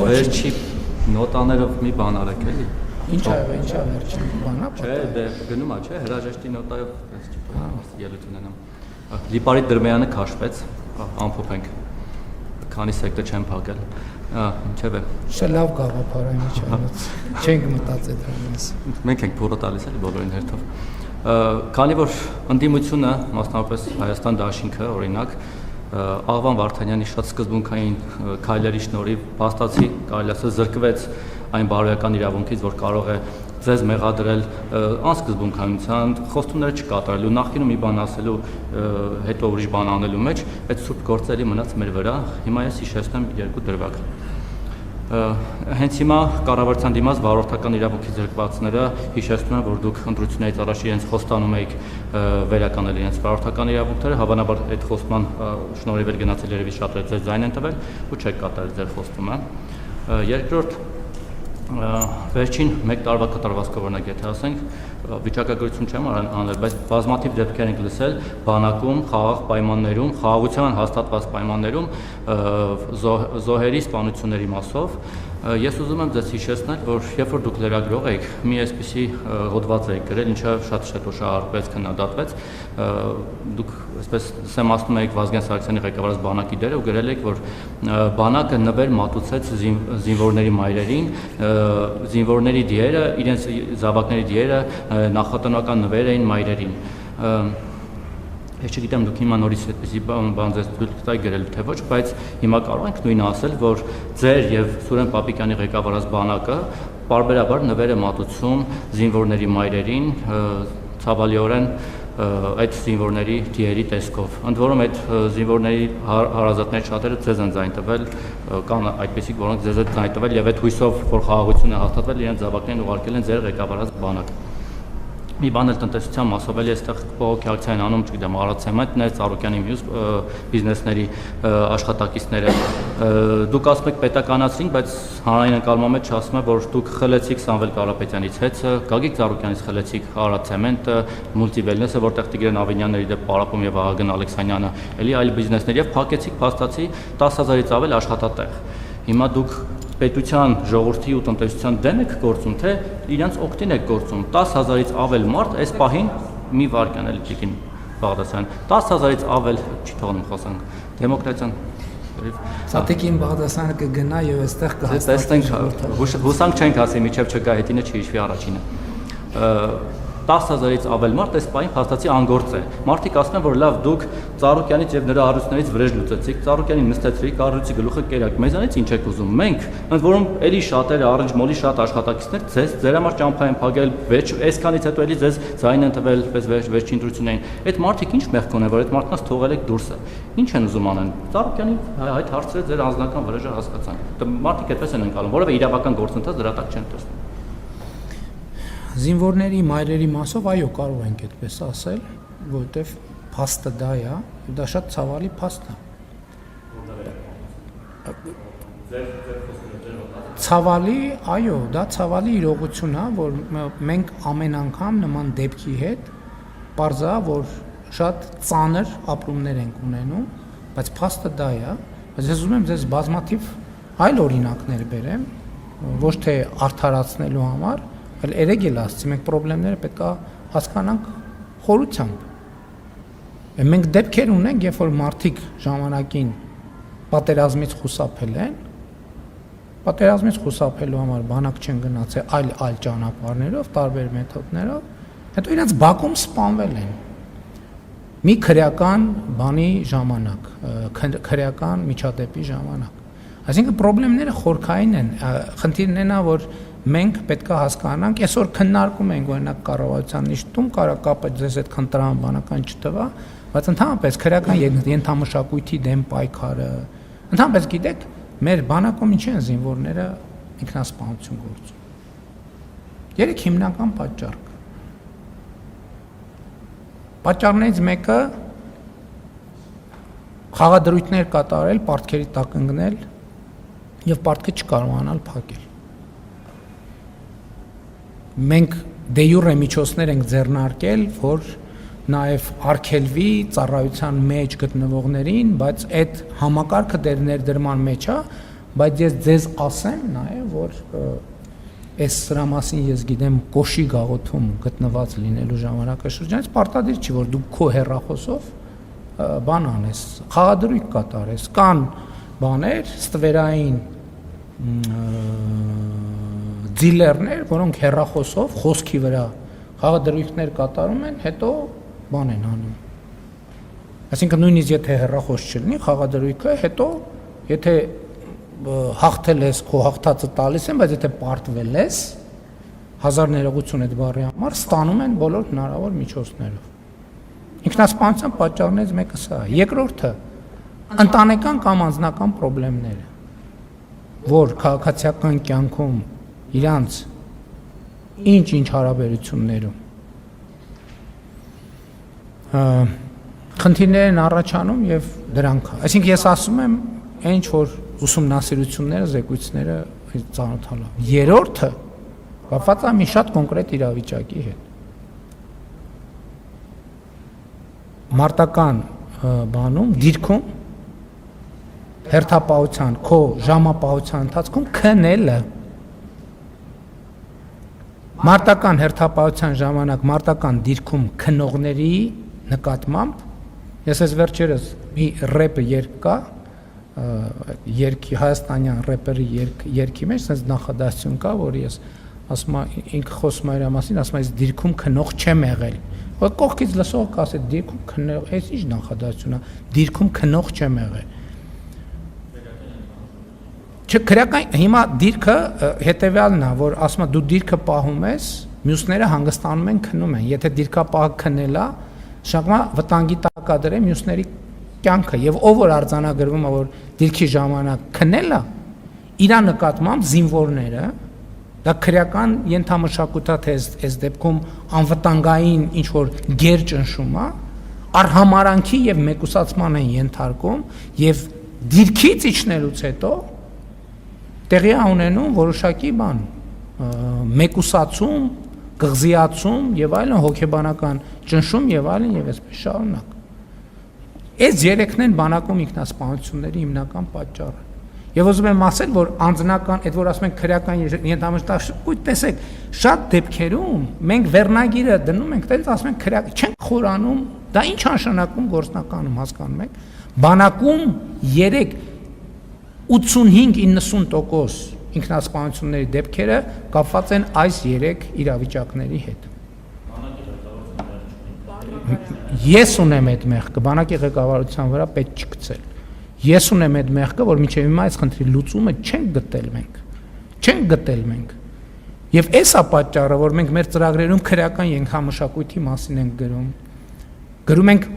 վերջի նոտաներով մի բան արեք էլի։ Ինչ ա վերջին բանա։ Չէ, դե գնում է, չէ, հրաժեշտի նոտայով ելույթ ունենամ։ Լիպարիտ Դրմեյանը քաշվեց, ամփոփենք։ Քանի սեկտը չեն փակել։ Ինչև է։ Շա լավ գաղափար է միջանոց։ Չենք մտածել դրանից։ Մենք ենք փորը տալիս էլի բոլորին հերթով։ Քանի որ ընդդիմությունը, մասնավորապես Հայաստան դաշինքը, օրինակ, Աղվան Վարդանյանի շատ սկզբունքային քայլերի շնորհիվ փաստացի կարելի ասել զրկվեց այն բարոյական իրավունքից, որ կարող է ձեզ մեղադրել անսկզբունքայնության, խոստումները չկատարելու, նախկինում մի բան ասելու, հետո ուրիշ բան անելու մեջ, այդ սուրբ գործերի մնաց մեր վրա։ Հիմա ես հիշեցնեմ երկու դրվագ։ Հենց հիմա կառավարության դիմաց վարորդական իրավունքի զրկվածները հիշեցնում են, որ դուք ընտրություններից առաջ իրենց խոստանում եք վերականգնել իրենց վարորդական իրավունքները, հավանաբար այդ խոստման շնորհիվ էլ գնացել երևի շատերը ձեր ձայն են տվել ու չեք կատարել ձեր խոստումը։ Երկրորդ վերջին 1 տարվա կատարվածքով օրինակ եթե ասենք վիճակագրություն չեմ անել, բայց բազմաթիվ դեպքեր ենք լսել բանակում, խաղաղ պայմաններում, խաղաղության հաստատված պայմաններում զոհերի սպանությունների մասով։ Ես ուզում եմ ձեզ հիշեցնել, որ երբ որ դուք լրագրող եք, մի այսպիսի հոդված եք գրել, ինչը շատ շոշափեց, քննադատվեց, դուք այսպես սեմացնում եք Վազգեն Սարգսյանի ղեկավարած բանակի դերը ու գրել եք, որ բանակը նվեր մատուցեց զինվորների մայրերին, զինվորների դիերը, իրենց զավակների դիերը նախատնական նվեր էին մայրերին։ Ես չգիտեմ դուք հիմա նորից այդպեսի բան ձեզ թույլ կտայի գրել թե ոչ, բայց հիմա կարող ենք նույնը ասել, որ ձեր եւ Սուրեն Պապիկյանի ղեկավարած բանակը պարբերաբար նվեր է մատուցում զինվորների մայրերին, ցավալիորեն այդ զինվորների դիերի տեսքով։ Ընդ որում այդ զինվորների հարազատների շատերը ձեզ են ձայն տվել, կան այդպիսիք, որոնք ձեզ են ձայն տվել եւ այդ հույսով, որ խաղաղությունը հաստատվել, իրենց զավակներին ուղարկել են ձեր ղեկավարած բանակ։ Մի բան էլ տնտեսության մասով էլի այստեղ բողոքի ակցիա են անում, չգիտեմ, Արարատսեմենտներ, Ծառուկյանի մյուս բիզնեսների աշխատակիցները։ Դուք ասում եք պետականացրինք, բայց հանրային ընկալման մեջ ասում է, որ դուք խլեցիք Սամվել Կարապետյանից հեծը, Գագիկ Ծառուկյանից խլեցիք Արարատսեմենտը, Մուլտիվելնեսը, որտեղ Տիգրան Ավենյանների դեպ պարապում եւ Վահագն Ալեքսանյանը, էլի այլ բիզնեսներ եւ փակեցիք փաստացի 10,000-ից ավել աշխատատեղ։ Հիմա դուք պետության, ժողովրդի ու տնտեսության դեմ եք գործում, թե իրենց օգտին եք գործում։ 10,000-ից ավել մարդ այս պահին մի վարքան էլ Տիկին Բաղդասարյան, 10,000-ից ավել չի թողնում խոսանք։ Դեմոկրատիան Սատիկին Բաղդասարյանը կգնա եւ այստեղ կհաստատենք, հուսանք չենք ասի, միջև չգա հետինը չհիշվի առաջինը։ 10,000-ից ավել մարդ այս պահին փաստացի անգործ է։ Մարդիկ ասում են, որ լավ դուք Ծառուկյանից եւ նրա հարուստներից վրեժ լուծեցիք, Ծառուկյանին նստեցրիք, կառույցի գլուխը կերակ, մեզանից ինչ եք ուզում։ Մենք, ընդ որում էլի շատերը առանց մոլի շատ աշխատակիցներ ձեր համար ճամփա են փակել, այսքանից հետո էլի ձեզ ձայն են տվել, պես վերջին ընտրություններին։ Այդ մարդիկ ինչ մեղք ունեն, որ այդ մարդկանց թողել եք դուրսը։ Ինչ են ուզում անեն։ Ծառուկյանի այդ հարցերը ձեր անձնական վրեժը հասկացանք։ Մարդիկ այդպես են ընկալում, որովհետեւ իրավական գործընթաց դրա տակ չեն տեսնում։ Զինվորների մայրերի մասով այո կարող ենք այդպես ասել, որովհետև փաստը դա է, եւ դա շատ ցավալի փաստ է։ Ցավալի, այո, դա ցավալի իրողություն է, որ մենք ամեն անգամ նման դեպքի հետ պարզա, որ շատ ծանր ապրումներ ենք ունենում, բայց փաստը դա է, բայց ես ուզում եմ ձեզ բազմաթիվ այլ օրինակներ բերեմ, ոչ թե արդարացնելու համար, այլ երեք էլ ասացի, մենք խնդիրները պետք է հասկանանք խորությամբ։ Մենք դեպքեր ունենք, երբ որ մարդիկ ժամանակին պատերազմից խուսափել են, պատերազմից խուսափելու համար բանակ չեն գնացել այլ ճանապարհներով, տարբեր մեթոդներով, հետո իրենց բակում սպանվել են։ Մի քրեական բանի ժամանակ, քրեական միջադեպի ժամանակ։ Այսինքն խնդիրները խորքային են, խնդիրն է նա, որ մենք պետք է հասկանանք, այսօր քննարկում ենք օրինակ կառավարության նիստում, կարա կապը ձեզ այդ քննարան չտվա, բայց ընդհանրապես քրեական ենթամշակույթի դեմ պայքարը, ընդհանրապես գիտեք, մեր բանակում ինչ են զինվորները ինքնասպանություն գործում։ Երեք հիմնական պատճառ կա։ Պատճառներից մեկը խաղադրույթներ կատարել, պարտքերի տակ ընկնել եւ պարտքը չկարողանալ փակել։ Մենք դե յուրե միջոցներ ենք ձեռնարկել, որ նաև արգելվի ծառայության մեջ գտնվողներին, բայց այդ համակարգը դեր ներդրման մեջ է, բայց ես ձեզ ասեմ նաև, որ այս սրա մասին ես գիտեմ Կոշի գաղութում գտնված լինելու ժամանակաշրջանից պարտադիր չի, որ դու քո հեռախոսով բան անես, խաղադրույք կատարես, կան բաներ, ստվերային դիլերներ, որոնք հեռախոսով խոսքի վրա խաղադրույքներ կատարում են, հետո բան են անում։ Այսինքն նույնիսկ եթե հեռախոս չլինի, խաղադրույքը հետո եթե հաղթել ես, քո հաղթածը տալիս են, բայց եթե պարտվել ես, 1000 ներողություն այդ բառի համար, ստանում են բոլոր հնարավոր միջոցներով։ Ինքնասպանության պատճառներից մեկը սա է։ Երկրորդը ընտանեկան կամ անձնական խնդիրները, որ քաղաքացիական կյանքում իրանց ինչ հարաբերություններում խնդիրներ են առաջանում եւ դրանք, այսինքն ես ասում եմ, ինչ որ ուսումնասիրությունները, զեկույցները ծանոթալով։ Երրորդը կապված է մի շատ կոնկրետ իրավիճակի հետ։ Մարտական բանում, դիրքում հերթապահության, քո ժամապահության ընթացքում քնելը մարտական հերթապահության ժամանակ մարտական դիրքում քնողների նկատմամբ ես այս վերջերս մի ռեպը երկ կա երկի հայաստանյան ռեպերի երկի մեջ sense նախադասություն կա, որ ես ասում եմ ինքը խոսում է իր մասին, ասում եմ ես դիրքում քնող չեմ եղել։ Որ կողքից լսող կասի դիրքում քնող, այս ինչ նախադասություն է, դիրքում քնող չեմ եղել։ Չքրական հիմա դիրքը հետեւյալն է, որ ասում է դու դիրքը պահում ես, մյուսները հանգստանում են քնում են։ Եթե դիրքապահը քնել է, շակմա վտանգի տակ է դրել մյուսների կյանքը եւ ով որ արձանագրվում է որ դիրքի ժամանակ քնել է, իր նկատմամբ զինվորները դա քրեական ենթամշակութա թե այս դեպքում անվտանգային ինչ որ գերճնշում է, արհամարանքի եւ մեկուսացման են ենթարկում եւ դիրքից իջնելուց հետո տեղի ունենում որոշակի բան մեկուսացում, կղզիացում եւ այլն հոգեբանական ճնշում եւ այլն եւ այսպես շարունակ։ Այս երեքն են բանակում ինքնասպանությունների հիմնական պատճառը։ Եվ ուզում եմ ասել, որ անձնական, այդ որ ասում են քրեական ենթամշակույթ, տեսեք, շատ դեպքերում մենք վերնագիրը դնում ենք, տենց ասում ենք քրեական, չենք խորանում, դա ինչ նշանակում գործնականում հասկանում եք։ Բանակում 85-90% ինքնասպանությունների դեպքերը կապված են այս 3 իրավիճակների հետ։ Ես ունեմ այդ մեղքը, բանակի ղեկավարության վրա պետք չի գցել։ Ես ունեմ այդ մեղքը, որ մինչև հիմա այս խնդրի լուծումը չենք գտել մենք։ Չենք գտել մենք։ Եվ այս է պատճառը, որ մենք մեր ծրագրերում քրեական ենթամշակույթի մասին ենք գրում։ Գրում ենք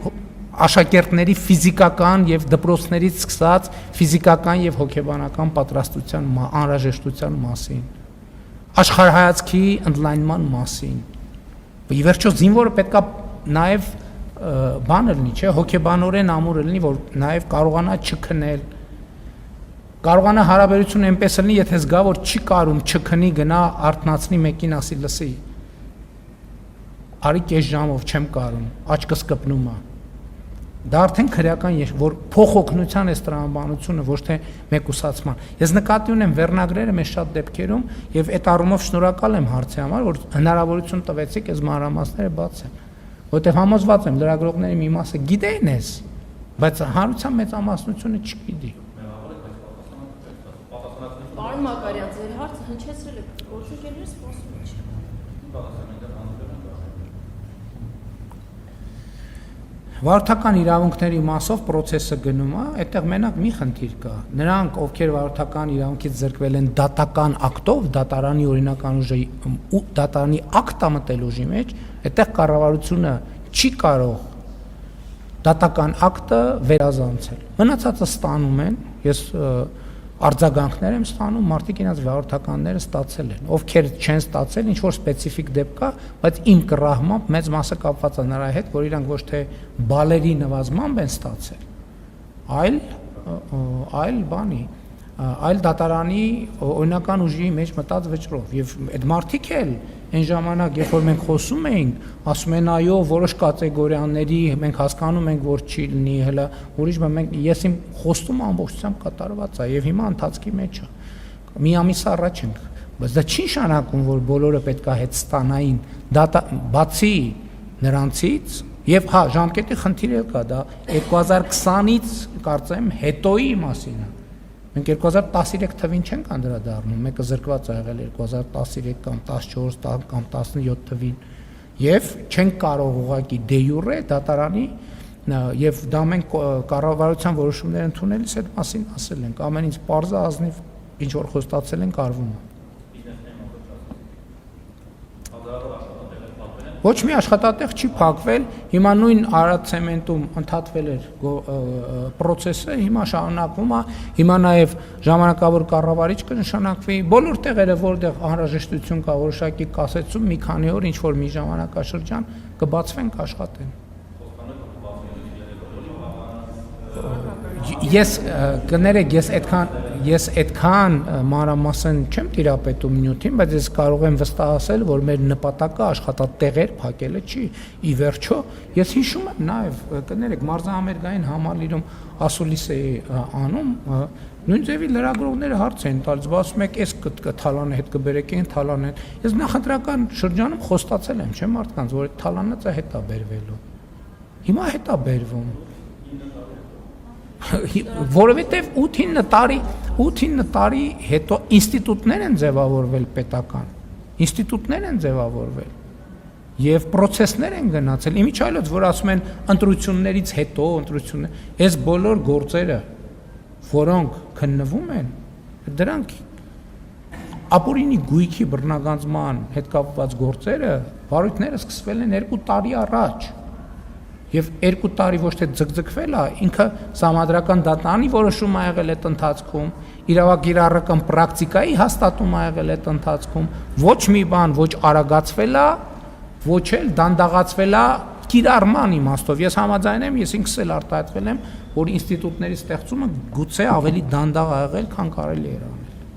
աշակերտների ֆիզիկական եւ դպրոցներից սկսած ֆիզիկական եւ հոգեբանական պատրաստության անհրաժեշտության մասին, աշխարհայացքի ընդլայնման մասին։ Ի վերջո զինվորը պետքա նաեւ բանը լինի, չէ, հոգեբանորեն ամուր լինի, որ նաեւ կարողանա չքնել, կարողանա հարաբերությունը այնպես լինի, եթե զգա որ չի կարում չքնի, գնա արթնացնի մեկին ասի լսի։ Արի կես ժամով չեմ կարում, աչքս կպնում է։ Դա արդեն քրեական որ փոխօգնության է տրամաբանությունը, ոչ թե մեկուսացման։ Ես նկատի ունեմ վերնագրերը մեծ շատ դեպքերում եւ այդ առումով շնորհակալ եմ հարցի համար, որ հնարավորություն տվեցիք այս մանրամասները բացեմ։ Որտեղ համոզված եմ լրագրողների մի մասը գիտեն ես, բայց հանրության մեծամասնությունը չգիտի։ Պարոն Մակարյան, ձեր հարցը հնչեցրել եք, գործընկերները սպասում են։ Վարորդական իրավունքների մասով process-ը գնում է, այդտեղ մենակ մի խնդիր կա։ Նրանք, ովքեր վարորդական իրավունքից զրկվել են դատական ակտով, դատարանի օրինական ուժի դատարանի ակտը մտել ուժի մեջ, այդտեղ կառավարությունը չի կարող դատական ակտը վերազանցել։ Մնացածը ստանում են, ես արձագանքներ եմ ստանում, մարդիկ իրենց վարորդականները ստացել են, ովքեր չեն ստացել, ինչ որ սպეციფიկ դեպք կա, բայց իմ կռահմամբ մեծ մասը կապված է նրա հետ, որ իրանք ոչ թե բալերի նվազմամբ են ստացել, այլ բանի, այլ դատարանի օրինական ուժի մեջ մտած վճռով, եւ այդ մարդիկ էլ այն ժամանակ, երբ որ մենք խոսում էինք, ասում են այո, որոշ կատեգորիաների մենք հասկանում ենք, որ չի լինի, հələ ուրիշ բան մենք ես իմ խոստումը ամբողջությամբ կատարված է եւ հիմա ընթացքի մեջ է։ Մի ամիս առաջ ենք, բայց դա չի նշանակում, որ բոլորը պետք է հետ ստանային, դա բացի նրանցից եւ հա ժամկետի խնդիր էլ կա, դա 2020-ից կարծեմ հետոյի մասին է։ Մենք 2013 թվին չենք անդրադառնում, մեկը զրկված է եղել 2013 կամ 14 կամ 17 թվին եւ չենք կարող ուղղակի դե յուրե դատարանի եւ դա մենք կառավարության որոշումներ ընդունելիս այդ մասին ասել ենք, ամեն ինչ պարզ է ազնիվ ինչ որ խոստացել ենք արվում է։ Ոչ մի աշխատատեղ չի փակվել, հիմա նույն Արադ ցեմենտում ընդհատվել էր process-ը, հիմա շարունակվում է, հիմա նաև ժամանակավոր կառավարիչ կնշանակվի, բոլոր տեղերը, որտեղ անհրաժեշտություն կա որոշակի կասեցում, մի քանի օր ինչ որ մի ժամանակաշրջան կբացվեն, կաշխատեն։ Ես կներեք, ես այդքան մանրամասն չեմ տիրապետում նյութին, բայց ես կարող եմ վստահ ասել, որ մեր նպատակը աշխատատեղեր փակելը չի։ Ի վերջո, ես հիշում եմ նաև, կներեք, մարզահամերգային համալիրում ասուլիս էի անում, նույն ձևի լրագրողները հարց են տալիս, ասում եք, էս թալանը հետ կբերեք, այն թալանը։ Ես նախընտրական շրջանում խոստացել եմ, չէ՞ մարդկանց, որ այդ թալանածը հետ է բերվելու։ Հիմա հետ է բերվում։ Որովհետև 8-9 տարի հետո ինստիտուտներ են ձևավորվել պետական, ինստիտուտներ են ձևավորվել եւ process-ներ են գնացել, իմիջիայլոց, որ ասում են ընտրություններից հետո, այս բոլոր գործերը, որոնք քննվում են, դրանք ապօրինի գույքի բռնագանձման հետ կապված գործերը, վարույթները սկսվել են 2 տարի առաջ։ Եվ 2 տարի ոչ թե ձգձգվել է, ինքը համադրական դատարանի որոշում ա եղել այդ ընթացքում, իրավագիտական պրակտիկայի հաստատում ա եղել այդ ընթացքում, ոչ մի բան ոչ արագացվել է, ոչ էլ դանդաղացվել է կիրառման իմաստով։ Ես համաձայն եմ, ես ինքս էլ արտահայտվել եմ, որ ինստիտուտների ստեղծումը գուցե ավելի դանդաղ ա եղել, քան կարելի էր անել։